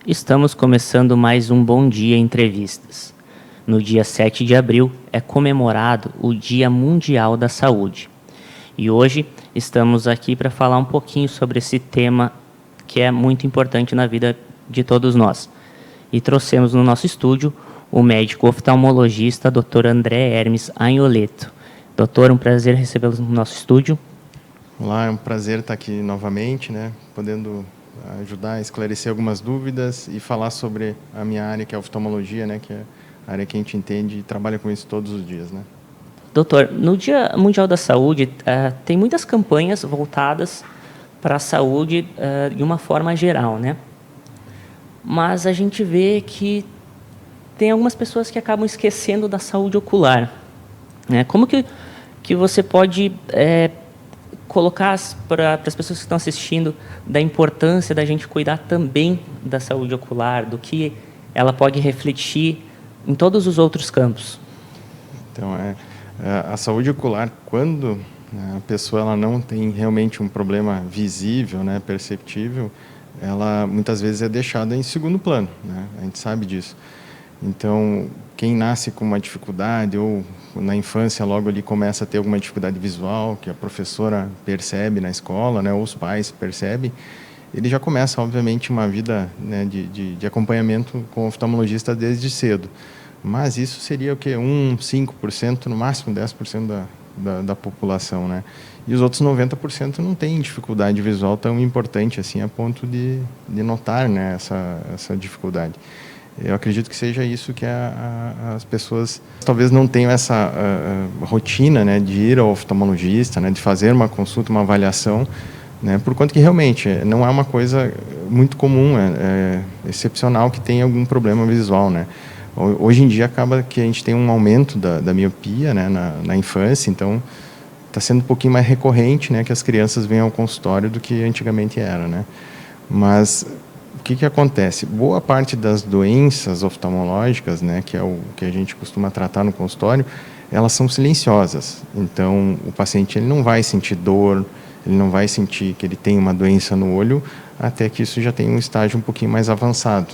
Estamos começando mais um Bom Dia Entrevistas. No dia 7 de abril é comemorado o Dia Mundial da Saúde. E hoje estamos aqui para falar um pouquinho sobre esse tema que é muito importante na vida de todos nós. E trouxemos no nosso estúdio o médico oftalmologista Dr. André Hermes Agnoletto. Doutor, um prazer recebê-lo no nosso estúdio. Olá, é um prazer estar aqui novamente, podendo ajudar a esclarecer algumas dúvidas e falar sobre a minha área, que é a oftalmologia, que é a área que a gente entende e trabalha com isso todos os dias. Doutor, no Dia Mundial da Saúde, tem muitas campanhas voltadas para a saúde de uma forma geral, Mas a gente vê que tem algumas pessoas que acabam esquecendo da saúde ocular. Como que você pode colocar para as pessoas que estão assistindo da importância da gente cuidar também da saúde ocular, do que ela pode refletir em todos os outros campos? Então, a saúde ocular, quando a pessoa ela não tem realmente um problema visível, perceptível, ela muitas vezes é deixada em segundo plano, A gente sabe disso. Então, quem nasce com uma dificuldade ou na infância logo ali começa a ter alguma dificuldade visual, que a professora percebe na escola, ou os pais percebem, ele já começa, obviamente, uma vida de acompanhamento com o oftalmologista desde cedo. Mas isso seria o quê? 5%, no máximo 10% da população, E os outros 90% não têm dificuldade visual tão importante assim a ponto de notar, essa dificuldade. Eu acredito que seja isso que as pessoas talvez não tenham essa rotina, de ir ao oftalmologista, de fazer uma consulta, uma avaliação, por conta que realmente não é uma coisa muito comum, é excepcional que tenha algum problema visual, Hoje em dia acaba que a gente tem um aumento da miopia, na infância, então está sendo um pouquinho mais recorrente, que as crianças venham ao consultório do que antigamente era, Mas o que acontece? Boa parte das doenças oftalmológicas, que é o que a gente costuma tratar no consultório, elas são silenciosas. Então, o paciente ele não vai sentir dor, ele não vai sentir que ele tem uma doença no olho, até que isso já tem um estágio um pouquinho mais avançado,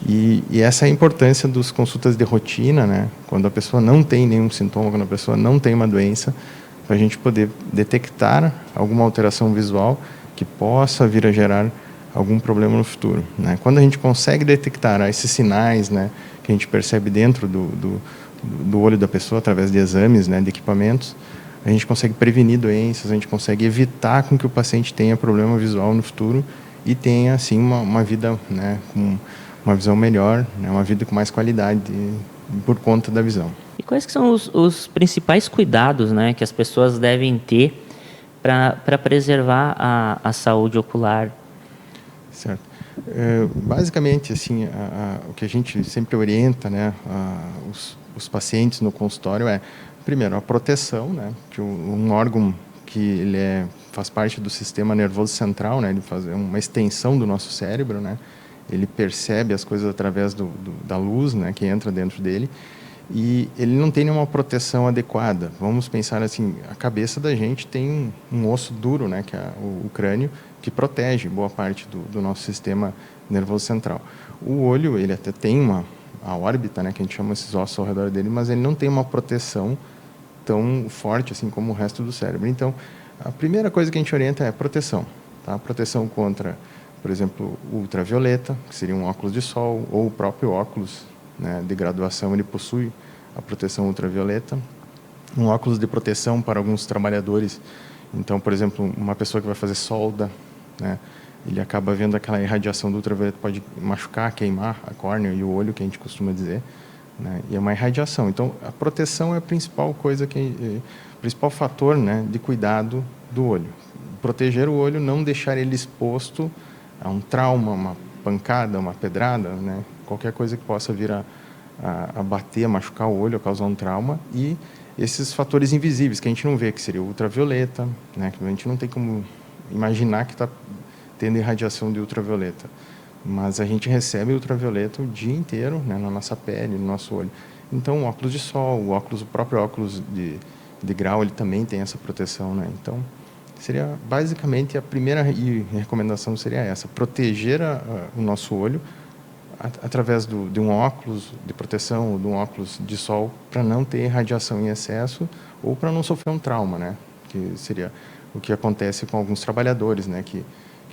E essa é a importância das consultas de rotina, quando a pessoa não tem nenhum sintoma, quando a pessoa não tem uma doença, para a gente poder detectar alguma alteração visual que possa vir a gerar algum problema no futuro, Quando a gente consegue detectar esses sinais, que a gente percebe dentro do olho da pessoa através de exames, de equipamentos, a gente consegue prevenir doenças, a gente consegue evitar com que o paciente tenha problema visual no futuro e tenha assim uma vida, com uma visão melhor, uma vida com mais qualidade por conta da visão. E quais que são os principais cuidados, que as pessoas devem ter para preservar a saúde ocular? Certo. Basicamente, assim, o que a gente sempre orienta, os pacientes no consultório primeiro, a proteção, que um órgão que ele faz parte do sistema nervoso central, ele faz uma extensão do nosso cérebro, ele percebe as coisas através da luz, que entra dentro dele, e ele não tem nenhuma proteção adequada. Vamos pensar assim, a cabeça da gente tem um osso duro, que é o crânio, que protege boa parte do nosso sistema nervoso central. O olho, ele até tem a órbita, que a gente chama esses ossos ao redor dele, mas ele não tem uma proteção tão forte assim como o resto do cérebro. Então, a primeira coisa que a gente orienta é a proteção, tá? Proteção contra, por exemplo, ultravioleta, que seria um óculos de sol, ou o próprio óculos, de graduação, ele possui a proteção ultravioleta. Um óculos de proteção para alguns trabalhadores. Então, por exemplo, uma pessoa que vai fazer solda, ele acaba vendo aquela irradiação do ultravioleta, pode machucar, queimar a córnea e o olho, que a gente costuma dizer, e é uma irradiação. Então, a proteção é a principal coisa, o principal fator, de cuidado do olho. Proteger o olho, não deixar ele exposto a um trauma, uma pancada, uma pedrada, qualquer coisa que possa vir a bater, a machucar o olho, a causar um trauma, e esses fatores invisíveis que a gente não vê, que seria o ultravioleta, que a gente não tem como imaginar que está tendo irradiação de ultravioleta, mas a gente recebe ultravioleta o dia inteiro, na nossa pele, no nosso olho. Então, o óculos de sol, o próprio óculos de grau, ele também tem essa proteção, Então, seria basicamente a primeira recomendação seria essa: proteger o nosso olho através de um óculos de proteção ou de um óculos de sol para não ter radiação em excesso ou para não sofrer um trauma, né? Que seria o que acontece com alguns trabalhadores, né? Que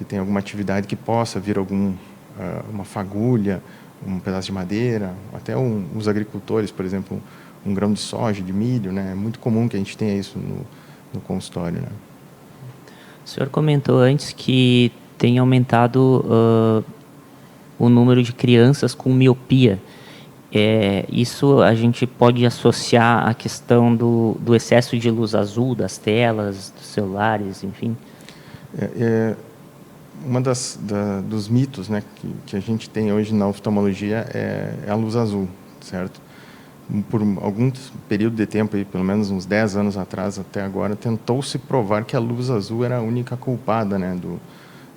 tem alguma atividade que possa vir uma fagulha, um pedaço de madeira, até os agricultores, por exemplo, um grão de soja, de milho, né? É muito comum que a gente tenha isso no consultório, né? O senhor comentou antes que tem aumentado o número de crianças com miopia. Isso a gente pode associar à questão do excesso de luz azul das telas, dos celulares, enfim? Uma dos mitos, né, que a gente tem hoje na oftalmologia é a luz azul, certo? Por algum período de tempo, aí, pelo menos uns 10 anos atrás até agora, tentou-se provar que a luz azul era a única culpada, né,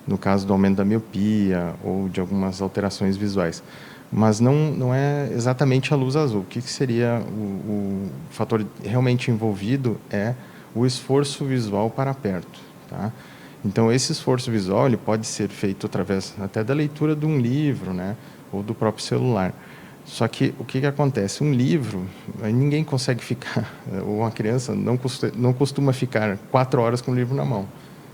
no caso do aumento da miopia ou de algumas alterações visuais. Mas não é exatamente a luz azul. O que seria o fator realmente envolvido é o esforço visual para perto, tá? Então, esse esforço visual ele pode ser feito através até da leitura de um livro, né, ou do próprio celular. Só que o que acontece? Um livro, ninguém consegue ficar, ou uma criança não costuma ficar 4 horas com o livro na mão.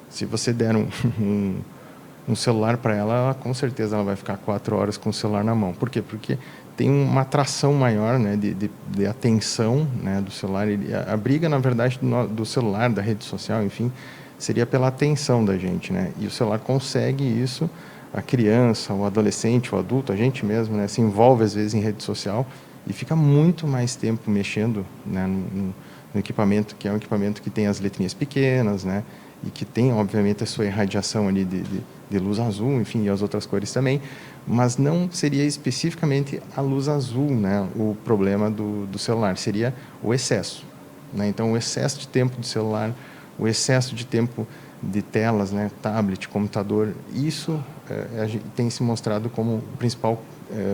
Se você der um celular para ela, com certeza ela vai ficar 4 horas com o celular na mão. Por quê? Porque tem uma atração maior, né, de atenção, né, do celular. A briga, na verdade, do celular, da rede social, enfim, seria pela atenção da gente, né? E o celular consegue isso. A criança, o adolescente, o adulto, a gente mesmo, né, se envolve às vezes em rede social e fica muito mais tempo mexendo, né, no equipamento, que é um equipamento que tem as letrinhas pequenas, né, e que tem, obviamente, a sua irradiação ali de luz azul, enfim, e as outras cores também, mas não seria especificamente a luz azul, né, o problema do celular, seria o excesso, né? Então, o excesso de tempo do celular, o excesso de tempo de telas, né, tablet, computador, isso tem se mostrado como o principal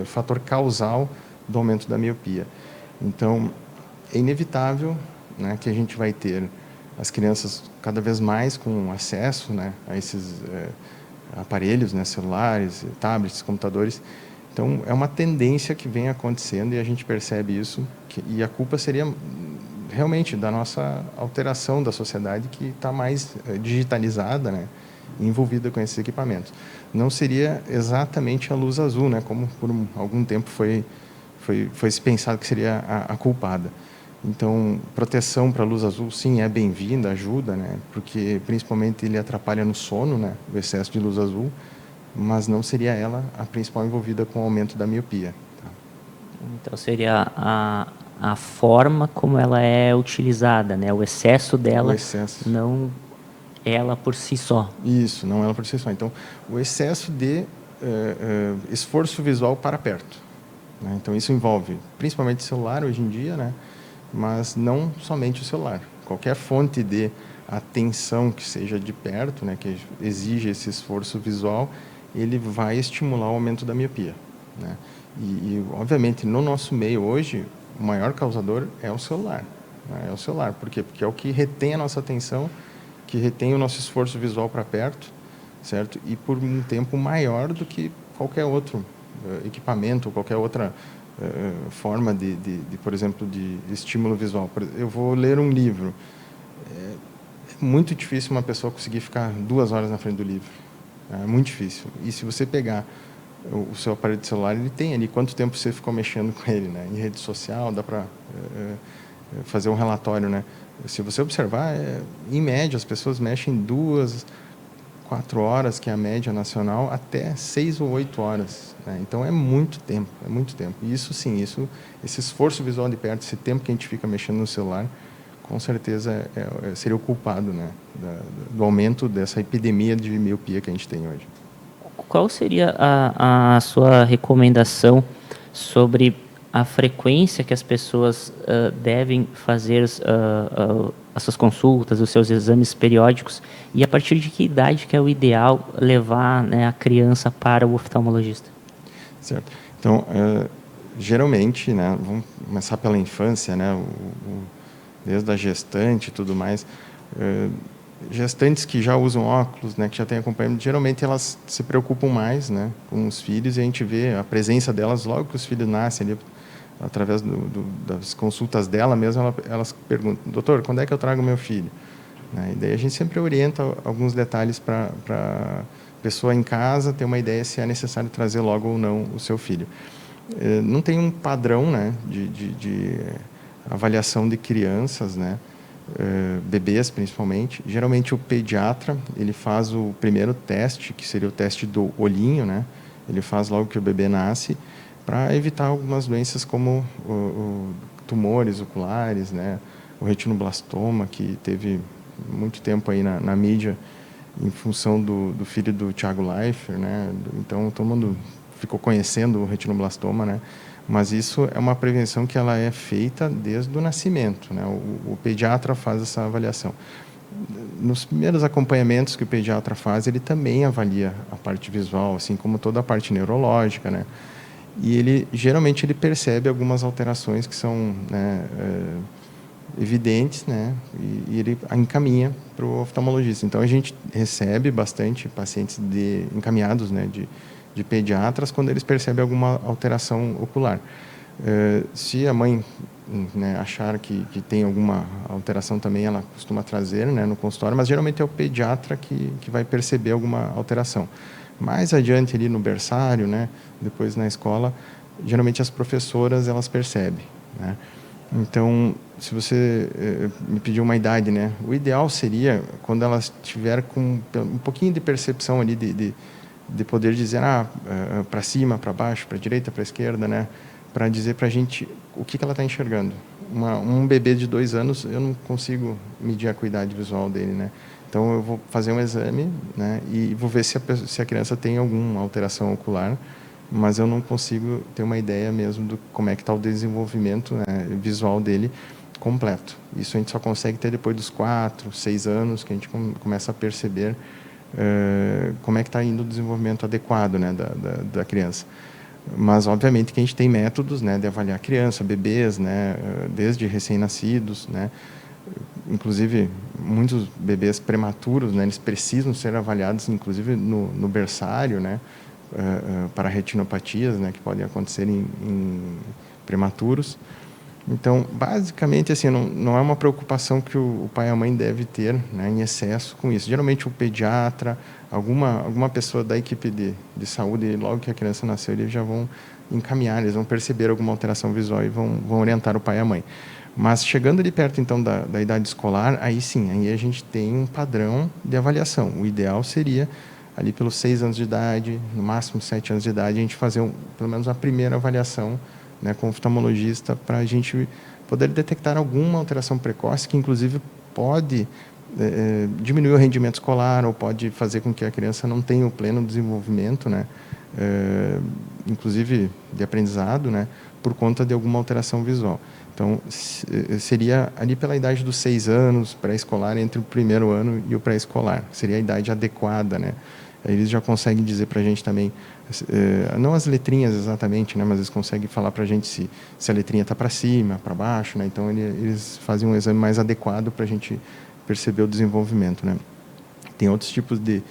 fator causal do aumento da miopia. Então, é inevitável, né, que a gente vai ter as crianças cada vez mais com acesso, né, a esses aparelhos, né, celulares, tablets, computadores. Então, é uma tendência que vem acontecendo e a gente percebe isso, e a culpa seria realmente da nossa alteração da sociedade que está mais digitalizada, né, envolvida com esses equipamentos. Não seria exatamente a luz azul, né, como por algum tempo foi se pensado que seria a culpada. Então, proteção para a luz azul, sim, é bem-vinda, ajuda, né, porque principalmente ele atrapalha no sono, né, o excesso de luz azul, mas não seria ela a principal envolvida com o aumento da miopia. Tá? Então, seria a forma como ela é utilizada, né, o excesso dela, não ela por si só. Isso, não ela por si só. Então, o excesso de esforço visual para perto, né? Então, isso envolve principalmente o celular hoje em dia, né? Mas não somente o celular. Qualquer fonte de atenção que seja de perto, né, que exige esse esforço visual, ele vai estimular o aumento da miopia, né? E, obviamente, no nosso meio hoje, o maior causador é o celular, né? É o celular. Por quê? Porque é o que retém a nossa atenção, que retém o nosso esforço visual para perto, certo? E por um tempo maior do que qualquer outro equipamento, qualquer outra forma por exemplo, de estímulo visual. Eu vou ler um livro. É muito difícil uma pessoa conseguir ficar 2 horas na frente do livro. É muito difícil. E se você pegar o seu aparelho de celular, ele tem ali quanto tempo você ficou mexendo com ele, né? Em rede social, dá para fazer um relatório, né? Se você observar, em média, as pessoas mexem 2, 4 horas, que é a média nacional, até 6 ou 8 horas, né? Então, é muito tempo, é muito tempo. E isso, sim, esse esforço visual de perto, esse tempo que a gente fica mexendo no celular, com certeza seria o culpado, né, do aumento dessa epidemia de miopia que a gente tem hoje. Qual seria a sua recomendação sobre a frequência que as pessoas devem fazer as suas consultas, os seus exames periódicos, e a partir de que idade que é o ideal levar, né, a criança para o oftalmologista? Certo. Então, geralmente, né, vamos começar pela infância, né, desde a gestante e tudo mais, gestantes que já usam óculos, né, que já têm acompanhamento, geralmente elas se preocupam mais, né, com os filhos, e a gente vê a presença delas logo que os filhos nascem, ali, através das consultas dela mesmo, elas perguntam: doutor, quando é que eu trago meu filho? Né, e daí a gente sempre orienta alguns detalhes para a pessoa em casa ter uma ideia se é necessário trazer logo ou não o seu filho. Não tem um padrão, né, de avaliação de crianças, né, bebês principalmente. Geralmente o pediatra ele faz o primeiro teste, que seria o teste do olhinho, né? Ele faz logo que o bebê nasce, para evitar algumas doenças como tumores oculares, né? O retinoblastoma, que teve muito tempo aí na mídia em função do filho do Thiago Leifert, né? Então todo mundo ficou conhecendo o retinoblastoma, né? Mas isso é uma prevenção que ela é feita desde o nascimento, né? O pediatra faz essa avaliação. Nos primeiros acompanhamentos que o pediatra faz, ele também avalia a parte visual, assim como toda a parte neurológica, né? E ele geralmente ele percebe algumas alterações que são, né, evidentes, né? E ele encaminha para o oftalmologista. Então a gente recebe bastante pacientes encaminhados, né, de pediatras quando eles percebem alguma alteração ocular. Se a mãe, né, achar que tem alguma alteração também, ela costuma trazer, né, no consultório, mas geralmente é o pediatra que vai perceber alguma alteração. Mais adiante ali no berçário, né, depois na escola, geralmente as professoras elas percebem, né? Então, se você me pediu uma idade, né, o ideal seria quando ela estiver com um pouquinho de percepção ali de poder dizer para cima, para baixo, para a direita, para a esquerda, né, para dizer para a gente o que ela está enxergando. Um bebê de 2 anos, eu não consigo medir a acuidade visual dele, né? Então eu vou fazer um exame, né, e vou ver se a criança tem alguma alteração ocular, mas eu não consigo ter uma ideia mesmo do como é que está o desenvolvimento, né, visual dele completo. Isso a gente só consegue ter depois dos 4, 6 anos, que a gente começa a perceber como é que está indo o desenvolvimento adequado, né, da criança. Mas, obviamente, que a gente tem métodos, né, de avaliar a criança, bebês, né, desde recém-nascidos, né, inclusive muitos bebês prematuros, né, eles precisam ser avaliados, inclusive no berçário, né, para retinopatias, né, que podem acontecer em prematuros. Então, basicamente, assim, não é uma preocupação que o pai e a mãe devem ter, né, em excesso com isso. Geralmente, o pediatra, alguma pessoa da equipe de saúde, logo que a criança nasceu, eles já vão encaminhar, eles vão perceber alguma alteração visual e vão orientar o pai e a mãe. Mas, chegando ali perto, então, da idade escolar, aí sim, aí a gente tem um padrão de avaliação. O ideal seria, ali pelos 6 anos de idade, no máximo 7 anos de idade, a gente fazer pelo menos a primeira avaliação, né, com o oftalmologista, para a gente poder detectar alguma alteração precoce que, inclusive, pode diminuir o rendimento escolar ou pode fazer com que a criança não tenha o pleno desenvolvimento, né, inclusive de aprendizado, né, por conta de alguma alteração visual. Então, seria ali pela idade dos 6 anos, pré-escolar, entre o primeiro ano e o pré-escolar. Seria a idade adequada, né? Eles já conseguem dizer para a gente também, não as letrinhas exatamente, né, mas eles conseguem falar para a gente se a letrinha está para cima, para baixo, né? Então eles fazem um exame mais adequado para a gente perceber o desenvolvimento, né? Tem outros tipos de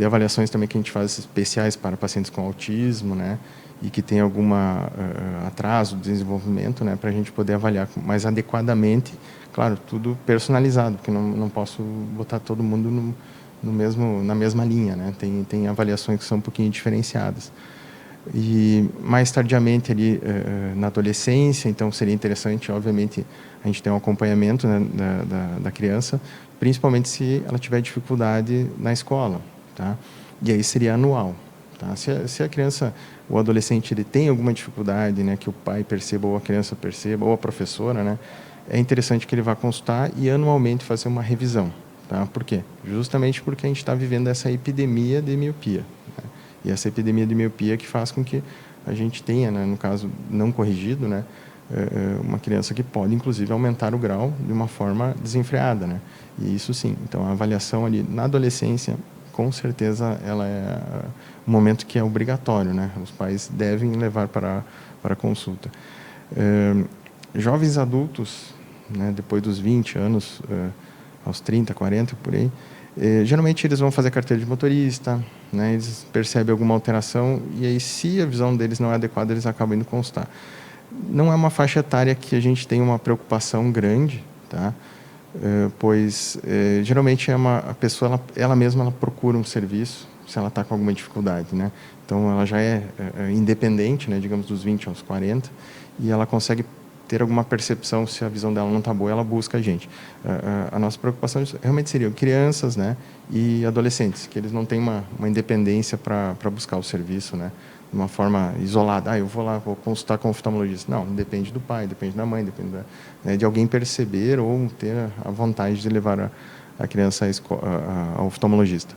avaliações também que a gente faz especiais para pacientes com autismo, né, e que tem algum atraso de desenvolvimento, né, para a gente poder avaliar mais adequadamente, claro, tudo personalizado, porque não posso botar todo mundo na mesma linha, né? Tem avaliações que são um pouquinho diferenciadas. E mais tardiamente ali na adolescência, então seria interessante, obviamente, a gente ter um acompanhamento, né, da criança, principalmente se ela tiver dificuldade na escola, tá? E aí seria anual, tá? Se a criança ou adolescente ele tem alguma dificuldade, né, que o pai perceba ou a criança perceba ou a professora, né, é interessante que ele vá consultar e anualmente fazer uma revisão. Tá? Por quê? Justamente porque a gente está vivendo essa epidemia de miopia. Né? E essa epidemia de miopia que faz com que a gente tenha, né, no caso não corrigido, né, uma criança que pode, inclusive, aumentar o grau de uma forma desenfreada. Né? E isso sim. Então, a avaliação ali na adolescência, com certeza, ela é um momento que é obrigatório. Né? Os pais devem levar para a consulta. Jovens adultos, né, depois dos 20 anos, aos 30, 40, por aí. Geralmente eles vão fazer carteira de motorista, né? Eles percebem alguma alteração e aí, se a visão deles não é adequada, eles acabam indo consultar. Não é uma faixa etária que a gente tem uma preocupação grande, tá? Pois geralmente a pessoa ela mesma ela procura um serviço se ela está com alguma dificuldade, né? Então ela já é independente, né? Digamos dos 20 aos 40, e ela consegue ter alguma percepção se a visão dela não está boa, ela busca a gente. A nossa preocupação realmente seriam crianças, né? E adolescentes, que eles não têm uma independência para buscar o serviço, né? De uma forma isolada. Eu vou lá, vou consultar com o oftalmologista. Não, depende do pai, depende da mãe, depende né, de alguém perceber ou ter a vontade de levar a criança ao oftalmologista.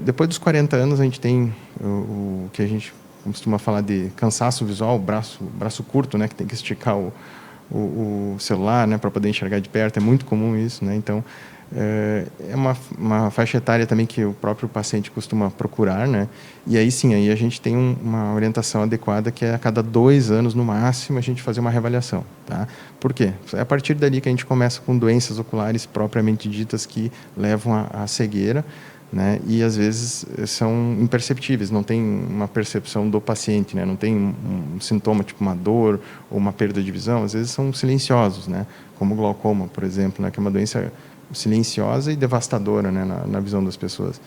Depois dos 40 anos, a gente tem o que a gente costuma falar de cansaço visual, braço curto, né, que tem que esticar o celular, né, para poder enxergar de perto. É muito comum isso, né? Então, é uma faixa etária também que o próprio paciente costuma procurar, né? E aí sim, aí a gente tem uma orientação adequada, que é a cada 2 anos, no máximo, a gente fazer uma reavaliação, tá? Por quê? É a partir dali que a gente começa com doenças oculares propriamente ditas que levam à cegueira, né? E às vezes são imperceptíveis, não tem uma percepção do paciente, né? Não tem um sintoma tipo uma dor ou uma perda de visão, às vezes são silenciosos, né? Como o glaucoma, por exemplo, né? Que é uma doença silenciosa e devastadora, né? Na visão das pessoas.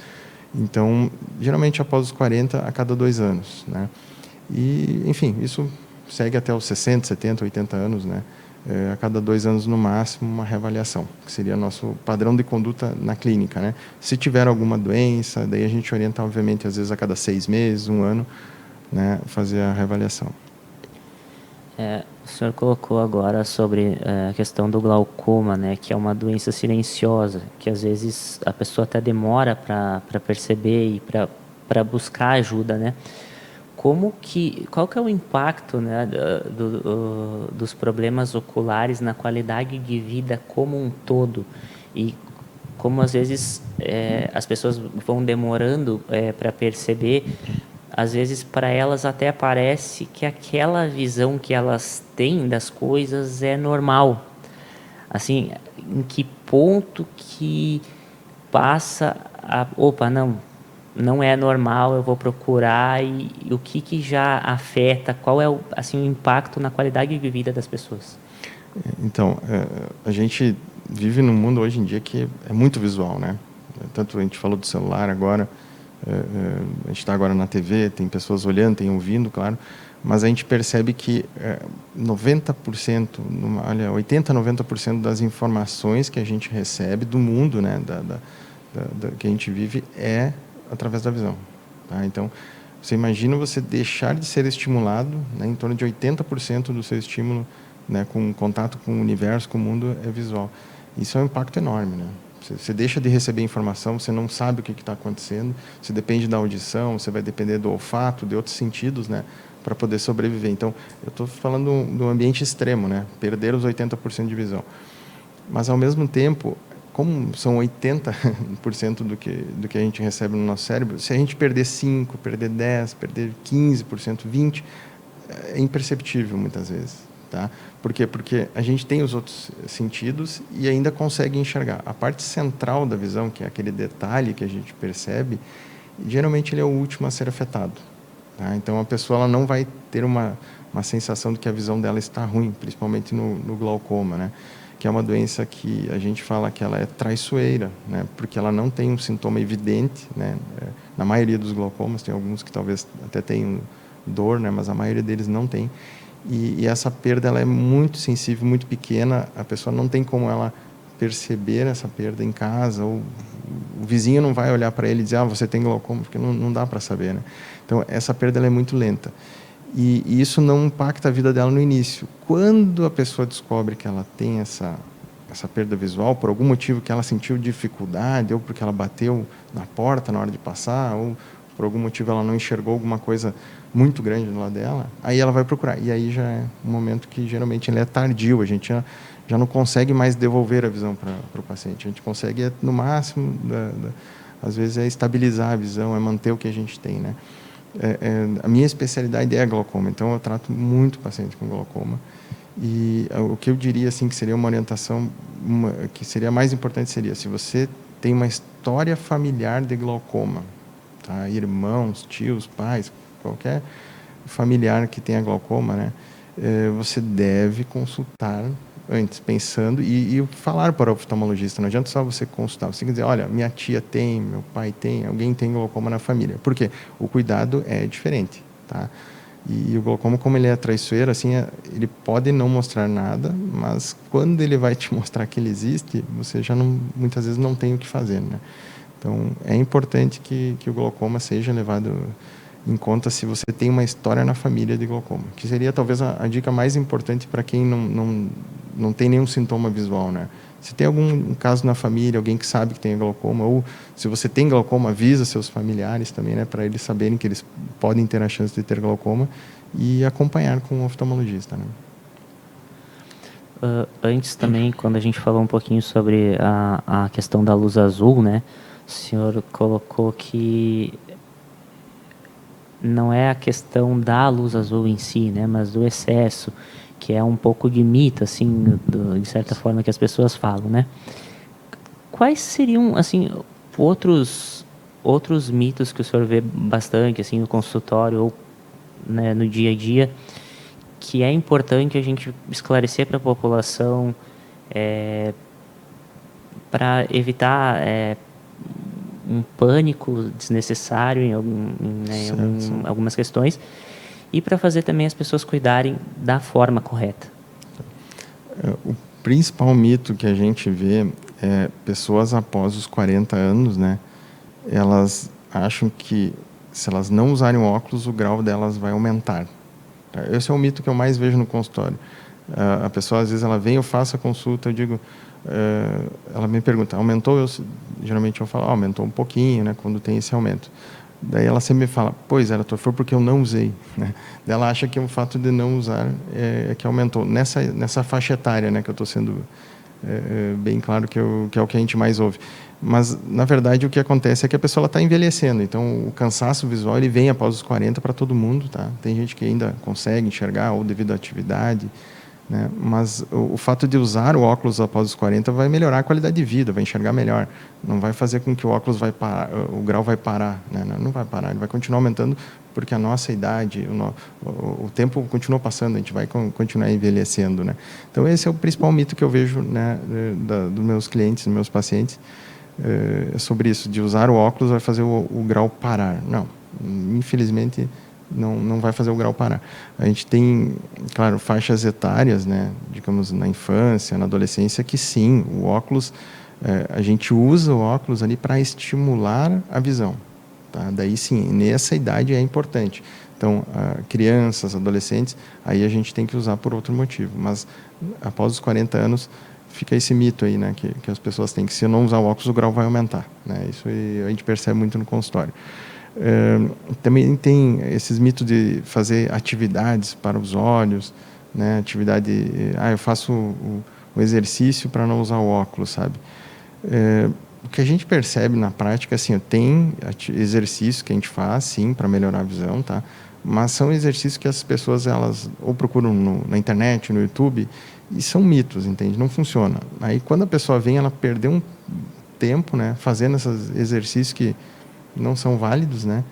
Então, geralmente após os 40, a cada 2 anos, né? E, enfim, isso segue até os 60, 70, 80 anos, né? A cada 2 anos, no máximo, uma reavaliação, que seria nosso padrão de conduta na clínica, né? Se tiver alguma doença, daí a gente orienta, obviamente, às vezes a cada 6 meses, 1 ano, né? Fazer a reavaliação. O senhor colocou agora sobre a questão do glaucoma, né, que é uma doença silenciosa, que às vezes a pessoa até demora para perceber e para buscar ajuda, né? Qual que é o impacto, né, dos problemas oculares na qualidade de vida como um todo? E como às vezes as pessoas vão demorando para perceber, às vezes para elas até parece que aquela visão que elas têm das coisas é normal. Assim, em que ponto que passa opa, não é normal, eu vou procurar, e o que já afeta, qual é o impacto na qualidade de vida das pessoas? Então, a gente vive num mundo hoje em dia que é muito visual, né? Tanto a gente falou do celular agora, a gente está agora na TV, tem pessoas olhando, tem ouvindo, claro, mas a gente percebe que 90%, olha, 80%, 90% das informações que a gente recebe do mundo, né, que a gente vive, é através da visão. Tá? Então, você imagina você deixar de ser estimulado, né, em torno de 80% do seu estímulo, né, com contato com o universo, com o mundo, é visual. Isso é um impacto enorme, né? Você deixa de receber informação, você não sabe o que está acontecendo, você depende da audição, você vai depender do olfato, de outros sentidos, né, para poder sobreviver. Então, eu estou falando do ambiente extremo, né, perder os 80% de visão. Mas, ao mesmo tempo, como são 80% do que a gente recebe no nosso cérebro, se a gente perder 5%, perder 10%, perder 15%, 20%, é imperceptível muitas vezes. Tá? Por quê? Porque a gente tem os outros sentidos e ainda consegue enxergar. A parte central da visão, que é aquele detalhe que a gente percebe, geralmente ele é o último a ser afetado. Tá? Então, a pessoa ela não vai ter uma sensação de que a visão dela está ruim, principalmente no glaucoma, né? Que é uma doença que a gente fala que ela é traiçoeira, né? Porque ela não tem um sintoma evidente, né? Na maioria dos glaucomas, tem alguns que talvez até tenham dor, né? Mas a maioria deles não tem. E essa perda ela é muito sensível, muito pequena, a pessoa não tem como ela perceber essa perda em casa, ou o vizinho não vai olhar para ele e dizer, você tem glaucoma, porque não dá para saber, né? Então, essa perda ela é muito lenta. E isso não impacta a vida dela no início. Quando a pessoa descobre que ela tem essa perda visual, por algum motivo que ela sentiu dificuldade, ou porque ela bateu na porta na hora de passar, ou por algum motivo ela não enxergou alguma coisa muito grande do lado dela, aí ela vai procurar. E aí já é um momento que geralmente ele é tardio, a gente já não consegue mais devolver a visão para o paciente. A gente consegue, no máximo, às vezes, estabilizar a visão, manter o que a gente tem, né? A minha especialidade é glaucoma, então eu trato muito paciente com glaucoma. E o que eu diria assim que seria uma orientação, que seria mais importante seria se você tem uma história familiar de glaucoma, tá? Irmãos, tios, pais, qualquer familiar que tenha glaucoma, né? Você deve consultar antes, pensando e falar para o oftalmologista. Não adianta só você consultar. Você tem que dizer, olha, minha tia tem, meu pai tem, alguém tem glaucoma na família. Por quê? O cuidado é diferente, tá? E o glaucoma, como ele é traiçoeiro, assim, ele pode não mostrar nada, mas quando ele vai te mostrar que ele existe, você já não, muitas vezes não tem o que fazer, né? Então, é importante que o glaucoma seja levado em conta se você tem uma história na família de glaucoma, que seria talvez a dica mais importante para quem não tem nenhum sintoma visual, né? Se tem algum caso na família, alguém que sabe que tem glaucoma, ou se você tem glaucoma, avisa seus familiares também, né, para eles saberem que eles podem ter a chance de ter glaucoma e acompanhar com um oftalmologista, né? Antes também, quando a gente falou um pouquinho sobre a questão da luz azul, né, o senhor colocou que não é a questão da luz azul em si, né, mas do excesso, que é um pouco de mito, assim, de certa forma que as pessoas falam, né? Quais seriam, assim, outros mitos que o senhor vê bastante, assim, no consultório ou, né, no dia a dia, que é importante a gente esclarecer para a população, para evitar um pânico desnecessário em algumas questões, e para fazer também as pessoas cuidarem da forma correta? O principal mito que a gente vê é pessoas após os 40 anos, né? Elas acham que se elas não usarem óculos, o grau delas vai aumentar. Esse é o mito que eu mais vejo no consultório. A pessoa, às vezes, ela vem, eu faço a consulta, eu digo, ela me pergunta, aumentou? Geralmente eu falo, aumentou um pouquinho, né, quando tem esse aumento. Daí ela sempre me fala, pois era, doutor, foi porque eu não usei, né? Daí ela acha que o fato de não usar é que aumentou. Nessa faixa etária, né, que eu estou sendo bem claro que é o que a gente mais ouve. Mas, na verdade, o que acontece é que a pessoa está envelhecendo. Então, o cansaço visual ele vem após os 40 para todo mundo. Tá? Tem gente que ainda consegue enxergar, ou devido à atividade, né? Mas o fato de usar o óculos após os 40 vai melhorar a qualidade de vida, vai enxergar melhor. Não vai fazer com que o óculos vai parar, o grau vai parar. Né? Não vai parar, ele vai continuar aumentando, porque a nossa idade, o tempo continua passando, a gente vai continuar envelhecendo. Né? Então, esse é o principal mito que eu vejo, né, dos meus clientes, dos meus pacientes, sobre isso, de usar o óculos vai fazer o grau parar. Não, infelizmente não vai fazer o grau parar. A gente tem, claro, faixas etárias, né, digamos, na infância, na adolescência, que sim, o óculos, a gente usa o óculos ali para estimular a visão. Tá? Daí sim, nessa idade é importante. Então, crianças, adolescentes, aí a gente tem que usar por outro motivo. Mas após os 40 anos, fica esse mito aí, né, que as pessoas têm, que se eu não usar o óculos, o grau vai aumentar. Né? Isso a gente percebe muito no consultório. Também tem esses mitos de fazer atividades para os olhos, né? Atividade, eu faço o exercício para não usar o óculos, sabe? O que a gente percebe na prática, assim, tem exercícios que a gente faz, sim, para melhorar a visão, tá? Mas são exercícios que as pessoas, elas ou procuram na internet, no YouTube, e são mitos, entende? Não funciona. Aí, quando a pessoa vem, ela perdeu um tempo, né, fazendo esses exercícios que não são válidos, né?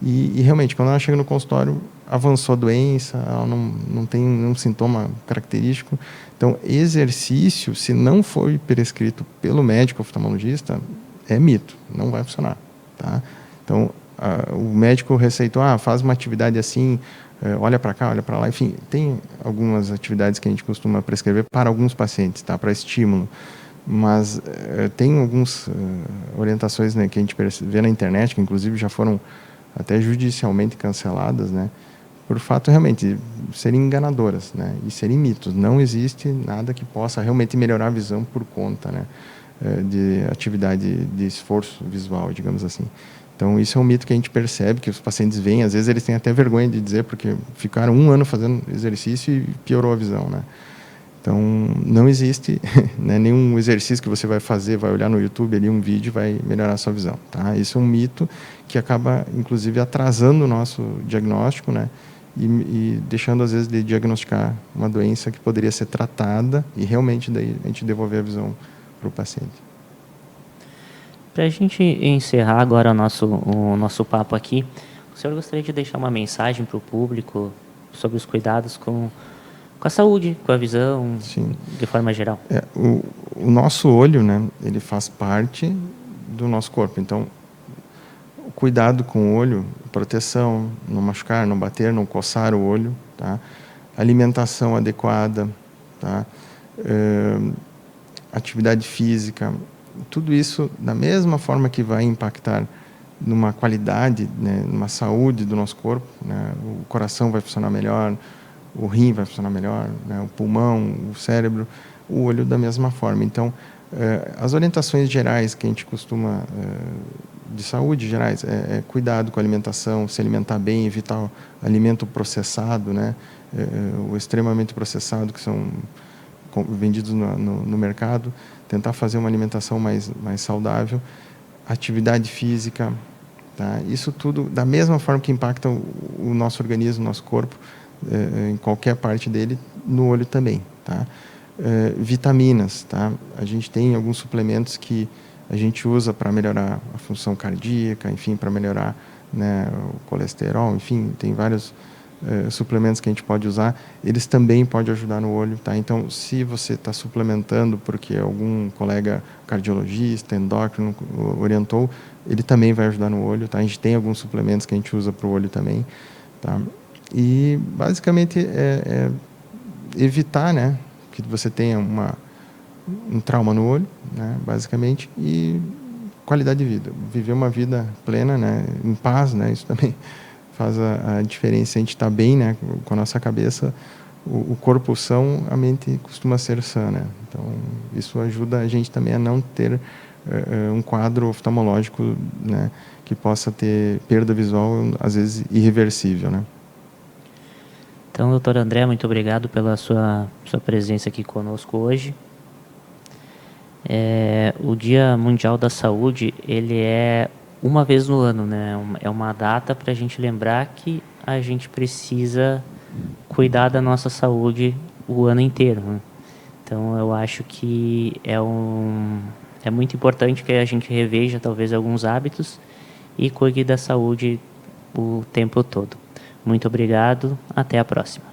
E realmente, quando ela chega no consultório, avançou a doença, ela não tem nenhum sintoma característico. Então, exercício, se não for prescrito pelo médico oftalmologista, é mito, não vai funcionar, tá? Então, o médico receitou, faz uma atividade assim, olha para cá, olha para lá, enfim, tem algumas atividades que a gente costuma prescrever para alguns pacientes, tá? Para estímulo. Mas tem algumas orientações, né, que a gente vê na internet, que inclusive já foram até judicialmente canceladas, né, por fato realmente serem enganadoras, né, e serem mitos. Não existe nada que possa realmente melhorar a visão por conta, né, de atividade de esforço visual, digamos assim. Então, isso é um mito que a gente percebe, que os pacientes veem, às vezes eles têm até vergonha de dizer, porque ficaram 1 ano fazendo exercício e piorou a visão, né. Então, não existe, né, nenhum exercício que você vai fazer, vai olhar no YouTube ali um vídeo, vai melhorar a sua visão. Tá? Isso é um mito que acaba, inclusive, atrasando o nosso diagnóstico, né, e deixando, às vezes, de diagnosticar uma doença que poderia ser tratada e realmente daí a gente devolver a visão para o paciente. Para a gente encerrar agora o nosso papo aqui, o senhor gostaria de deixar uma mensagem para o público sobre os cuidados com a saúde, com a visão, Sim. de forma geral? O nosso olho, né, ele faz parte do nosso corpo. Então, o cuidado com o olho, proteção, não machucar, não bater, não coçar o olho, tá? Alimentação adequada, tá? Atividade física, tudo isso da mesma forma que vai impactar numa qualidade, né, numa saúde do nosso corpo, né? O coração vai funcionar melhor, o rim vai funcionar melhor, né? O pulmão, o cérebro, o olho da mesma forma. Então, as orientações gerais que a gente costuma, de saúde gerais, é cuidado com a alimentação, se alimentar bem, evitar o alimento processado, né? O extremamente processado, que são vendidos no mercado, tentar fazer uma alimentação mais saudável, atividade física, tá? Isso tudo, da mesma forma que impacta o nosso organismo, o nosso corpo, em qualquer parte dele, no olho também, tá? Vitaminas, tá? A gente tem alguns suplementos que a gente usa para melhorar a função cardíaca, enfim, para melhorar, né, o colesterol, enfim, tem vários suplementos que a gente pode usar, eles também podem ajudar no olho, tá? Então, se você está suplementando porque algum colega cardiologista, endócrino orientou, ele também vai ajudar no olho, tá? A gente tem alguns suplementos que a gente usa para o olho também, tá? E, basicamente, evitar, né, que você tenha um trauma no olho, né, basicamente, e qualidade de vida. Viver uma vida plena, né, em paz, né, isso também faz a diferença. A gente está bem, né, com a nossa cabeça, o corpo são, a mente costuma ser sã, né? Então, isso ajuda a gente também a não ter um quadro oftalmológico, né, que possa ter perda visual, às vezes, irreversível, né? Então, doutor André, muito obrigado pela sua presença aqui conosco hoje. O Dia Mundial da Saúde, ele é uma vez no ano, né? É uma data para a gente lembrar que a gente precisa cuidar da nossa saúde o ano inteiro, né? Então, eu acho que é muito importante que a gente reveja talvez alguns hábitos e cuide da saúde o tempo todo. Muito obrigado, até a próxima.